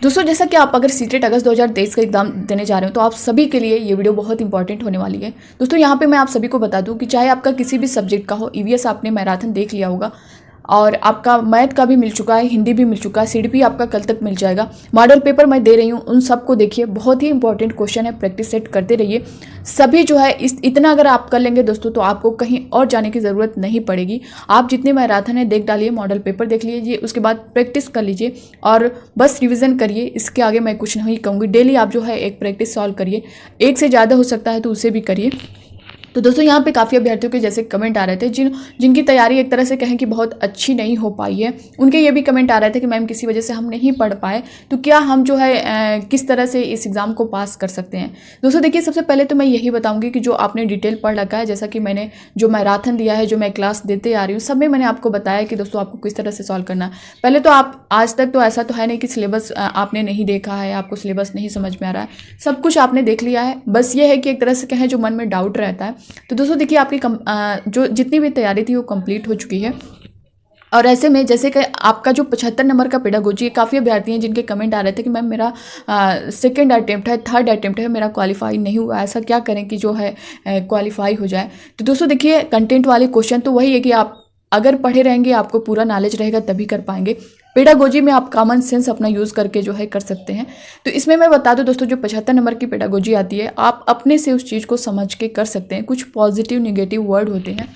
दोस्तों जैसा कि आप अगर सीटेट अगस्त 2023 का एग्जाम देने जा रहे हो तो आप सभी के लिए ये वीडियो बहुत इंपॉर्टेंट होने वाली है। दोस्तों यहाँ पे मैं आप सभी को बता दूं कि चाहे आपका किसी भी सब्जेक्ट का हो, ईवीएस आपने मैराथन देख लिया होगा और आपका मैथ का भी मिल चुका है, हिंदी भी मिल चुका है, सीडीपी आपका कल तक मिल जाएगा। मॉडल पेपर मैं दे रही हूँ, उन सबको देखिए, बहुत ही इंपॉर्टेंट क्वेश्चन है, प्रैक्टिस सेट करते रहिए। सभी जो है इतना अगर आप कर लेंगे दोस्तों तो आपको कहीं और जाने की ज़रूरत नहीं पड़ेगी। आप जितने मैराथन है देख डालिए, मॉडल पेपर देख लीजिए, उसके बाद प्रैक्टिस कर लीजिए और बस रिविज़न करिए। इसके आगे मैं कुछ नहीं कहूँगी। डेली आप जो है एक प्रैक्टिस सॉल्व करिए, एक से ज़्यादा हो सकता है तो उसे भी करिए। तो दोस्तों यहाँ पे काफ़ी अभ्यर्थियों के जैसे कमेंट आ रहे थे जिनकी तैयारी एक तरह से कहें कि बहुत अच्छी नहीं हो पाई है, उनके ये भी कमेंट आ रहे थे कि मैम किसी वजह से हम नहीं पढ़ पाए, तो क्या हम जो है किस तरह से इस एग्ज़ाम को पास कर सकते हैं। दोस्तों देखिए, सबसे पहले तो मैं यही बताऊँगी कि जो आपने डिटेल पढ़ रखा है, जैसा कि मैंने जो मैराथन दिया है, जो मैं क्लास देते आ रही हूँ, सब में मैंने आपको बताया कि दोस्तों आपको किस तरह से सॉल्व करना है। पहले तो आप आज तक तो ऐसा तो है नहीं कि सिलेबस आपने नहीं देखा है, आपको सिलेबस नहीं समझ में आ रहा है, सब कुछ आपने देख लिया है। बस ये है कि एक तरह से कहें जो मन में डाउट रहता है। तो दोस्तों देखिए, आपकी जो जितनी भी तैयारी थी वो कंप्लीट हो चुकी है। और ऐसे में जैसे कि आपका जो 75 नंबर का पेडागोजी है, काफ़ी अभ्यर्थी हैं जिनके कमेंट आ रहे थे कि मैम मेरा सेकंड अटेम्प्ट है, थर्ड अटेम्प्ट है, मेरा क्वालिफाई नहीं हुआ, ऐसा क्या करें कि जो है क्वालिफाई हो जाए। तो दोस्तों देखिए, कंटेंट वाले क्वेश्चन तो वही है कि आप अगर पढ़े रहेंगे, आपको पूरा नॉलेज रहेगा तभी कर पाएंगे। पेडागोजी में आप कॉमन सेंस अपना यूज़ करके जो है कर सकते हैं। तो इसमें मैं बता दूं दोस्तों, जो 75 नंबर की पेडागोजी आती है, आप अपने से उस चीज़ को समझ के कर सकते हैं। कुछ पॉजिटिव निगेटिव वर्ड होते हैं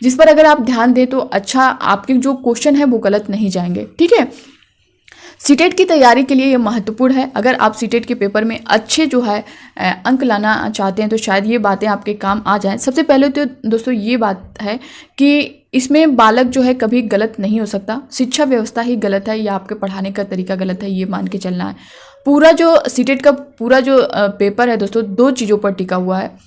जिस पर अगर आप ध्यान दें तो अच्छा, आपके जो क्वेश्चन है वो गलत नहीं जाएंगे। ठीक है, सीटेट की तैयारी के लिए ये महत्वपूर्ण है। अगर आप सीटेट के पेपर में अच्छे जो है अंक लाना चाहते हैं तो शायद ये बातें आपके काम आ जाएं। सबसे पहले तो दोस्तों ये बात है कि इसमें बालक जो है कभी गलत नहीं हो सकता। शिक्षा व्यवस्था ही गलत है या आपके पढ़ाने का तरीका गलत है, ये मान के चलना है। पूरा जो सीटेट का पूरा जो पेपर है दोस्तों, दो चीज़ों पर टिका हुआ है।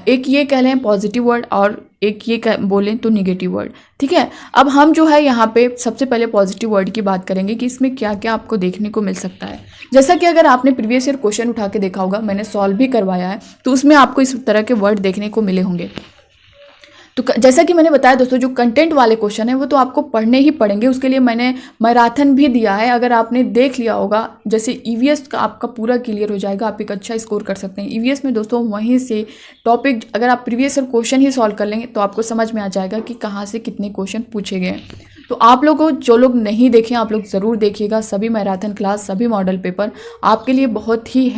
एक ये कह लें पॉजिटिव वर्ड और एक ये बोलें तो निगेटिव वर्ड। ठीक है, अब हम जो है यहाँ पे सबसे पहले पॉजिटिव वर्ड की बात करेंगे कि इसमें क्या क्या आपको देखने को मिल सकता है। जैसा कि अगर आपने प्रीवियस ईयर क्वेश्चन उठा के देखा होगा, मैंने सॉल्व भी करवाया है, तो उसमें आपको इस तरह के वर्ड देखने को मिले होंगे। तो जैसा कि मैंने बताया दोस्तों, जो कंटेंट वाले क्वेश्चन है वो तो आपको पढ़ने ही पड़ेंगे। उसके लिए मैंने मैराथन भी दिया है, अगर आपने देख लिया होगा, जैसे ईवीएस का आपका पूरा क्लियर हो जाएगा, आप एक अच्छा स्कोर कर सकते हैं ईवीएस में। दोस्तों वहीं से टॉपिक, अगर आप प्रीवियस ईयर क्वेश्चन ही सॉल्व कर लेंगे तो आपको समझ में आ जाएगा कि कहाँ से कितने क्वेश्चन पूछे गए। तो आप लोगों, जो लोग नहीं देखें, आप लोग ज़रूर देखिएगा। सभी मैराथन क्लास, सभी मॉडल पेपर आपके लिए बहुत ही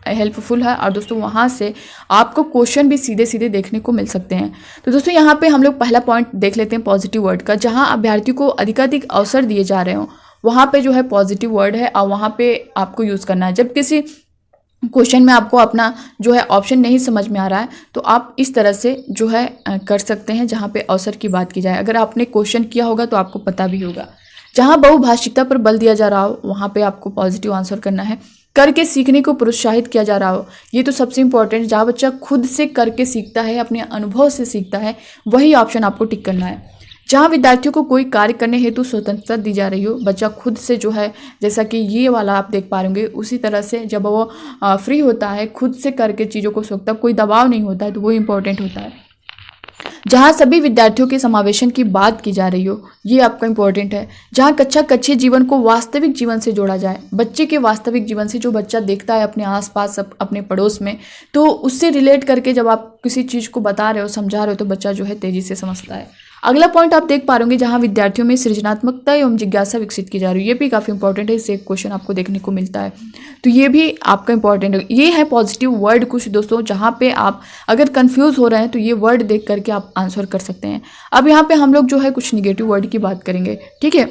हेल्पफुल है और दोस्तों वहाँ से आपको क्वेश्चन भी सीधे सीधे देखने को मिल सकते हैं। तो दोस्तों यहाँ पे हम लोग पहला पॉइंट देख लेते हैं पॉजिटिव वर्ड का। जहाँ अभ्यर्थी को अधिकाधिक अवसर दिए जा रहे हों, वहाँ पे जो है पॉजिटिव वर्ड है और वहाँ पे आपको यूज़ करना है। जब किसी क्वेश्चन में आपको अपना जो है ऑप्शन नहीं समझ में आ रहा है तो आप इस तरह से जो है कर सकते हैं, जहाँ पे अवसर की बात की जाए। अगर आपने क्वेश्चन किया होगा तो आपको पता भी होगा। जहाँ बहुभाषिकता पर बल दिया जा रहा हो, वहाँ पे आपको पॉजिटिव आंसर करना है। करके सीखने को प्रोत्साहित किया जा रहा हो, ये तो सबसे इंपॉर्टेंट। जहाँ बच्चा खुद से करके सीखता है, अपने अनुभव से सीखता है, वही ऑप्शन आपको टिक करना है। जहाँ विद्यार्थियों को कोई कार्य करने हेतु स्वतंत्रता दी जा रही हो, बच्चा खुद से जो है, जैसा कि ये वाला आप देख पा रहे उसी तरह से जब वो फ्री होता है, खुद से करके चीज़ों को सीखता, कोई दबाव नहीं होता है, तो वो इंपॉर्टेंट होता है। जहाँ सभी विद्यार्थियों के समावेशन की बात की जा रही हो, ये आपका इंपॉर्टेंट है। जहाँ कक्षा कक्षीय जीवन को वास्तविक जीवन से जोड़ा जाए, बच्चे के वास्तविक जीवन से, जो बच्चा देखता है अपने आसपास, अपने पड़ोस में, तो उससे रिलेट करके जब आप किसी चीज़ को बता रहे हो, समझा रहे हो, तो बच्चा जो है तेजी से समझता है। अगला पॉइंट आप देख पा रहे होंगे, जहाँ विद्यार्थियों में सृजनात्मकता एवं जिज्ञासा विकसित की जा रही है, ये भी काफ़ी इंपॉर्टेंट है। इससे एक क्वेश्चन आपको देखने को मिलता है, तो ये भी आपका इंपॉर्टेंट है। ये है पॉजिटिव वर्ड कुछ दोस्तों, जहाँ पे आप अगर कंफ्यूज हो रहे हैं तो ये वर्ड देख करके आप आंसर कर सकते हैं। अब यहाँ पे हम लोग जो है कुछ निगेटिव वर्ड की बात करेंगे। ठीक है,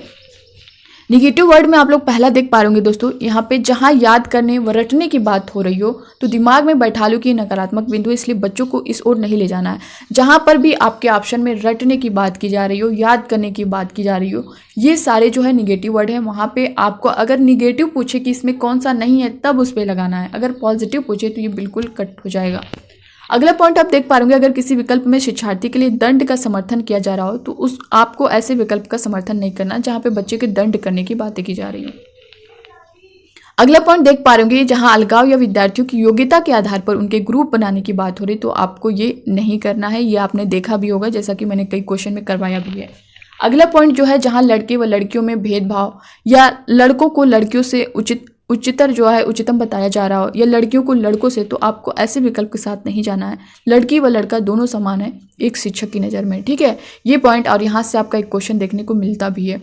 निगेटिव वर्ड में आप लोग पहला देख पा रहे होंगे दोस्तों, यहाँ पे जहाँ याद करने व रटने की बात हो रही हो तो दिमाग में बैठा लो कि नकारात्मक बिंदु, इसलिए बच्चों को इस ओर नहीं ले जाना है। जहाँ पर भी आपके ऑप्शन में रटने की बात की जा रही हो, याद करने की बात की जा रही हो, ये सारे जो है निगेटिव वर्ड है। वहाँ पे आपको अगर निगेटिव पूछे कि इसमें कौन सा नहीं है, तब उस पर लगाना है। अगर पॉजिटिव पूछे तो ये बिल्कुल कट हो जाएगा। अगला पॉइंट आप देख पा रहे होंगे, अगर किसी विकल्प में शिक्षार्थी के लिए दंड का समर्थन किया जा रहा हो तो उस आपको ऐसे विकल्प का समर्थन नहीं करना जहां पे बच्चे के दंड करने की बातें की जा रही है। अगला पॉइंट देख पा रहे होंगे, जहां अलगाव या विद्यार्थियों की योग्यता के आधार पर उनके ग्रुप बनाने की बात हो रही, तो आपको ये नहीं करना है। ये आपने देखा भी होगा, जैसा कि मैंने कई क्वेश्चन में करवाया भी है। अगला पॉइंट जो है, जहां लड़के व लड़कियों में भेदभाव या लड़कों को लड़कियों से उचित उच्चतर जो है उच्चतम बताया जा रहा हो या लड़कियों को लड़कों से, तो आपको ऐसे विकल्प के साथ नहीं जाना है। लड़की व लड़का दोनों समान है एक शिक्षक की नज़र में, ठीक है, ये पॉइंट। और यहाँ से आपका एक क्वेश्चन देखने को मिलता भी है।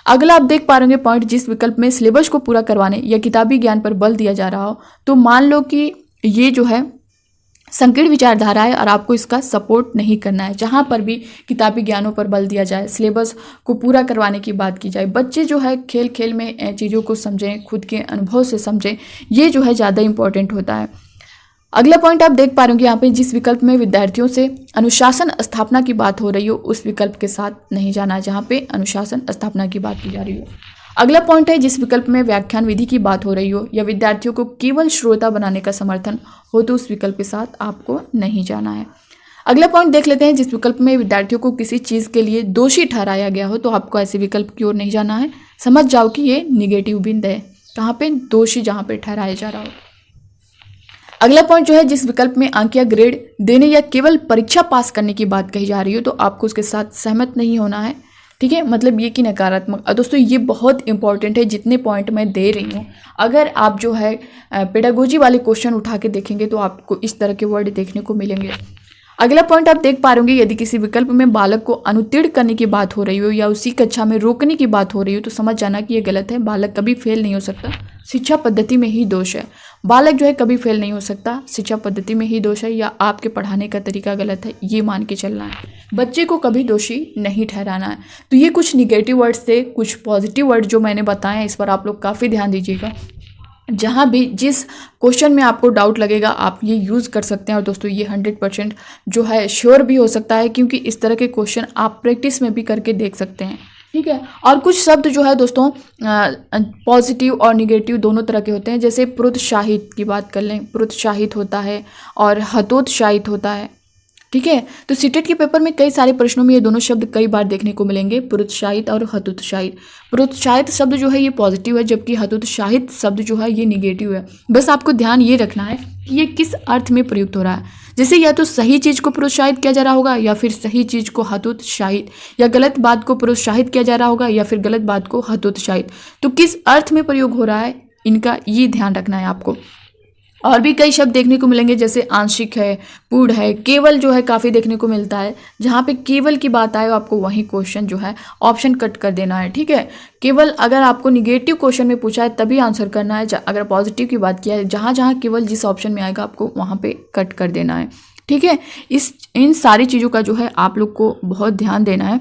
अगला आप देख पा रहे होंगे पॉइंट, जिस विकल्प में सिलेबस को पूरा करवाने या किताबी ज्ञान पर बल दिया जा रहा हो, तो मान लो कि ये जो है संकीर्ण विचारधारा है और आपको इसका सपोर्ट नहीं करना है। जहाँ पर भी किताबी ज्ञानों पर बल दिया जाए, सिलेबस को पूरा करवाने की बात की जाए, बच्चे जो है खेल खेल में चीज़ों को समझें, खुद के अनुभव से समझें, ये जो है ज़्यादा इंपॉर्टेंट होता है। अगला पॉइंट आप देख पा रहे होंगे यहाँ पे, जिस विकल्प में विद्यार्थियों से अनुशासन स्थापना की बात हो रही हो, उस विकल्प के साथ नहीं जाना है जहाँ पे अनुशासन स्थापना की बात की जा रही हो। अगला पॉइंट है, जिस विकल्प में व्याख्यान विधि की बात हो रही हो या विद्यार्थियों को केवल श्रोता बनाने का समर्थन हो, तो उस विकल्प के साथ आपको नहीं जाना है। अगला पॉइंट देख लेते हैं, जिस विकल्प में विद्यार्थियों को किसी चीज़ के लिए दोषी ठहराया गया हो, तो आपको ऐसे विकल्प की ओर नहीं जाना है। समझ जाओ कि ये निगेटिव बिंद है, कहाँ पे, दोषी जहाँ पे ठहराया जा रहा हो। अगला पॉइंट जो है, जिस विकल्प में अंक या ग्रेड देने या केवल परीक्षा पास करने की बात कही जा रही हो, तो आपको उसके साथ सहमत नहीं होना है, ठीक है, मतलब ये कि नकारात्मक। दोस्तों ये बहुत इंपॉर्टेंट है, जितने पॉइंट मैं दे रही हूँ, अगर आप जो है पेडागोजी वाले क्वेश्चन उठा के देखेंगे तो आपको इस तरह के वर्ड देखने को मिलेंगे। अगला पॉइंट आप देख पा रहे होंगे, यदि किसी विकल्प में बालक को अनुत्तीर्ण करने की बात हो रही हो या उसी कक्षा में रोकने की बात हो रही हो, तो समझ जाना कि ये गलत है। बालक कभी फेल नहीं हो सकता, शिक्षा पद्धति में ही दोष है। बालक जो है कभी फेल नहीं हो सकता, शिक्षा पद्धति में ही दोष है या आपके पढ़ाने का तरीका गलत है, ये मान के चलना है। बच्चे को कभी दोषी नहीं ठहराना है। तो ये कुछ निगेटिव वर्ड्स थे, कुछ पॉजिटिव वर्ड जो मैंने बताए हैं, इस पर आप लोग काफ़ी ध्यान दीजिएगा। जहाँ भी जिस क्वेश्चन में आपको डाउट लगेगा आप ये यूज़ कर सकते हैं। और दोस्तों ये 100% जो है श्योर भी हो सकता है, क्योंकि इस तरह के क्वेश्चन आप प्रैक्टिस में भी करके देख सकते हैं, ठीक है। और कुछ शब्द जो है दोस्तों पॉजिटिव और निगेटिव दोनों तरह के होते हैं। जैसे प्रोत्साहित की बात कर लें, प्रोत्साहित होता है और हतोत्साहित होता है, ठीक है। तो सीटेट के पेपर में कई सारे प्रश्नों में ये दोनों शब्द कई बार देखने को मिलेंगे, प्रोत्साहित और हतोत्साहित। प्रोत्साहित शब्द जो है ये पॉजिटिव है, जबकि हतोत्साहित शब्द जो है ये निगेटिव है। बस आपको ध्यान ये रखना है कि ये किस अर्थ में प्रयुक्त हो रहा है। जैसे या तो सही चीज़ को प्रोत्साहित किया जा रहा होगा या फिर सही चीज़ को हतोत्साहित, या गलत बात को प्रोत्साहित किया जा रहा होगा या फिर गलत बात को हतोत्साहित। तो किस अर्थ में प्रयोग हो रहा है, इनका ये ध्यान रखना है आपको। और भी कई शब्द देखने को मिलेंगे, जैसे आंशिक है, पूर्ण है, केवल जो है काफ़ी देखने को मिलता है। जहाँ पे केवल की बात आए आपको वहीं क्वेश्चन जो है ऑप्शन कट कर देना है, ठीक है। केवल अगर आपको निगेटिव क्वेश्चन में पूछा है तभी आंसर करना है। अगर पॉजिटिव की बात किया है, जहाँ जहाँ केवल जिस ऑप्शन में आएगा आपको वहाँ पे कट कर देना है, ठीक है। इन सारी चीज़ों का जो है आप लोग को बहुत ध्यान देना है।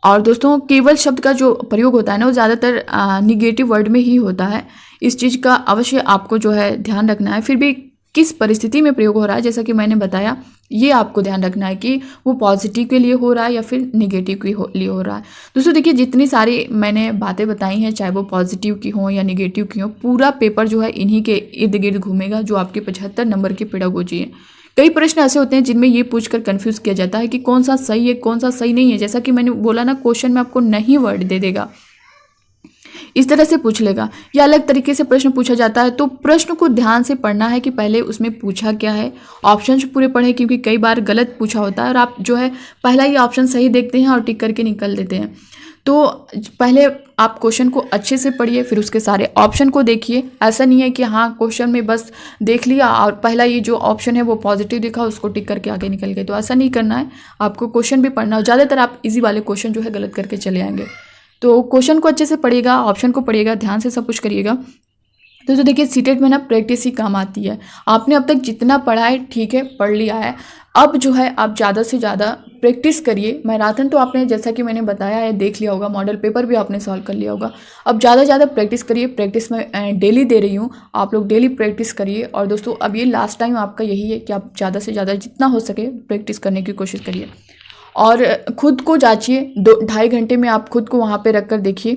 और दोस्तों केवल शब्द का जो प्रयोग होता है ना, वो ज़्यादातर निगेटिव वर्ड में ही होता है। इस चीज़ का अवश्य आपको जो है ध्यान रखना है। फिर भी किस परिस्थिति में प्रयोग हो रहा है, जैसा कि मैंने बताया, ये आपको ध्यान रखना है कि वो पॉजिटिव के लिए हो रहा है या फिर निगेटिव के लिए हो रहा है। दोस्तों देखिए, जितनी सारी मैंने बातें बताई हैं, चाहे वो पॉजिटिव की हों या निगेटिव की हों, पूरा पेपर जो है इन्हीं के इर्द गिर्द घूमेगा, जो आपके 75 नंबर की पेडागोजी है। कई प्रश्न ऐसे होते हैं जिनमें ये पूछकर कंफ्यूज किया जाता है कि कौन सा सही है, कौन सा सही नहीं है। जैसा कि मैंने बोला ना, क्वेश्चन में आपको नहीं वर्ड दे देगा, इस तरह से पूछ लेगा या अलग तरीके से प्रश्न पूछा जाता है। तो प्रश्न को ध्यान से पढ़ना है कि पहले उसमें पूछा क्या है, ऑप्शन पूरे पढ़े, क्योंकि कई बार गलत पूछा होता है और आप जो है पहला ही ऑप्शन सही देखते हैं और टिक करके निकल देते हैं। तो पहले आप क्वेश्चन को अच्छे से पढ़िए, फिर उसके सारे ऑप्शन को देखिए। ऐसा नहीं है कि हाँ क्वेश्चन में बस देख लिया और पहला ये जो ऑप्शन है वो पॉजिटिव दिखा, उसको टिक करके आगे निकल गए। तो ऐसा नहीं करना है, आपको क्वेश्चन भी पढ़ना है। ज़्यादातर आप इजी वाले क्वेश्चन जो है गलत करके चले आएंगे। तो क्वेश्चन को अच्छे से पढ़िएगा, ऑप्शन को पढ़िएगा, ध्यान से सब कुछ करिएगा। तो देखिए सीटेट में ना प्रैक्टिस ही काम आती है। आपने अब तक जितना पढ़ा है ठीक है, पढ़ लिया है, अब जो है आप ज़्यादा से ज़्यादा प्रैक्टिस करिए। मैराथन तो आपने जैसा कि मैंने बताया है देख लिया होगा, मॉडल पेपर भी आपने सॉल्व कर लिया होगा। अब ज़्यादा से ज़्यादा प्रैक्टिस करिए। प्रैक्टिस में डेली दे रही हूँ, आप लोग डेली प्रैक्टिस करिए। और दोस्तों अब ये लास्ट टाइम आपका यही है कि आप ज़्यादा से ज़्यादा जितना हो सके प्रैक्टिस करने की कोशिश करिए और खुद को जांचिए। 2-2.5 घंटे में आप खुद को वहाँ पे रख कर देखिए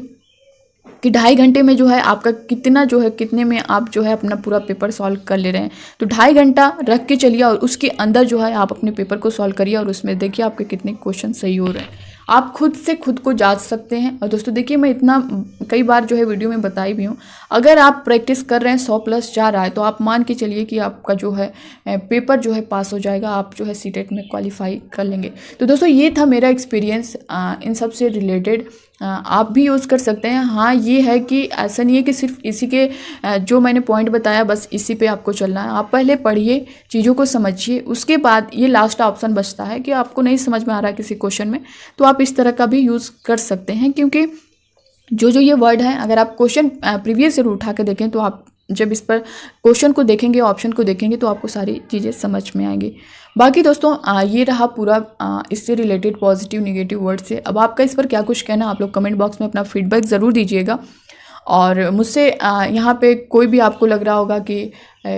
कि 2.5 घंटे में जो है आपका कितना जो है, कितने में आप जो है अपना पूरा पेपर सॉल्व कर ले रहे हैं। तो 2.5 घंटा रख के चलिए और उसके अंदर जो है आप अपने पेपर को सॉल्व करिए और उसमें देखिए आपके कितने क्वेश्चन सही हो रहे हैं। आप खुद से खुद को जांच सकते हैं। और दोस्तों देखिए, मैं इतना कई बार जो है वीडियो में बताई भी हूँ, अगर आप प्रैक्टिस कर रहे हैं 100+ जा रहा है तो आप मान के चलिए कि आपका जो है पेपर जो है पास हो जाएगा, आप जो है सीटेट में क्वालिफाई कर लेंगे। तो दोस्तों ये था मेरा एक्सपीरियंस इन सब से रिलेटेड। आप भी यूज़ कर सकते हैं। हाँ, ये है कि ऐसा नहीं है कि सिर्फ इसी के जो मैंने पॉइंट बताया बस इसी पे आपको चलना है। आप पहले पढ़िए, चीज़ों को समझिए, उसके बाद ये लास्ट ऑप्शन बचता है कि आपको नहीं समझ में आ रहा है किसी क्वेश्चन में, तो आप इस तरह का भी यूज़ कर सकते हैं। क्योंकि जो ये वर्ड है, अगर आप क्वेश्चन प्रीवियस ईयर उठा के देखें तो आप जब इस पर क्वेश्चन को देखेंगे, ऑप्शन को देखेंगे, तो आपको सारी चीज़ें समझ में आएंगी। बाकी दोस्तों ये रहा पूरा इससे रिलेटेड पॉजिटिव नेगेटिव वर्ड से। अब आपका इस पर क्या कुछ कहना, आप लोग कमेंट बॉक्स में अपना फीडबैक ज़रूर दीजिएगा। और मुझसे यहाँ पे कोई भी आपको लग रहा होगा कि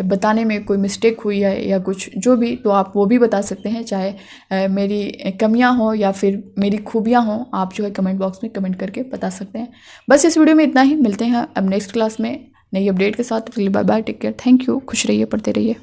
बताने में कोई मिस्टेक हुई है या कुछ जो भी, तो आप वो भी बता सकते हैं। चाहे मेरी कमियां हो या फिर मेरी खूबियां हों, आप जो है कमेंट बॉक्स में कमेंट करके बता सकते हैं। बस इस वीडियो में इतना ही। मिलते हैं अब नेक्स्ट क्लास में नई अपडेट के साथ। Bye bye, take care, thank you, खुश रहिए, पढ़ते रहिए।